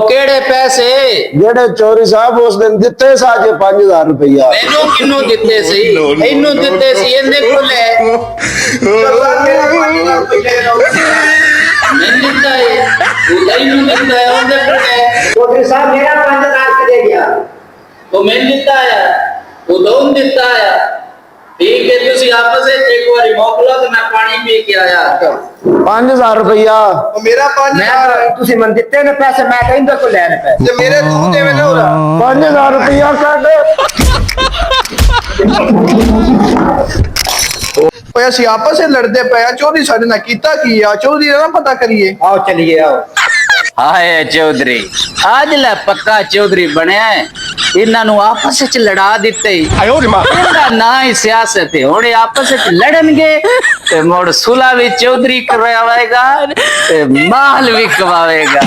केड़े पैसे जेड़े चोरी साहब उस दिन दिते साजे 5000 रुपया मैनू किन्नू दिते सी इन्नू दिते सी इन्ने कोले मैंने दिता है तू इन्नू दिता है ओदे कोले चौधरी साहब मेरा 5000 दे गया तो मैंने दिता है तू दोन दिता है ठीक है तुसी आपस में एक बारी मोकलो तो मैं पानी पी के आया 5000 रुपया मेरा 5000 मैं तुसी मन दिते ने पैसे मैं कहंदा को लेने पैसे ते मेरे तू देवे ना ओरा 5000 रुपया काट ओए ਅਸੀਂ आपस में लड़दे पे चौधरी साडे ना कीता की आ चौधरी ना पता करिए आओ चलिए आओ हाय चौधरी आज ला पक्का चौधरी बनया है इन्हों आपस च लड़ा दिते इनका ना ही सियासत है हुणे आपस च लड़नगे ते मुड़ सुलह भी चौधरी करवाएगा ते माल भी कमावेगा।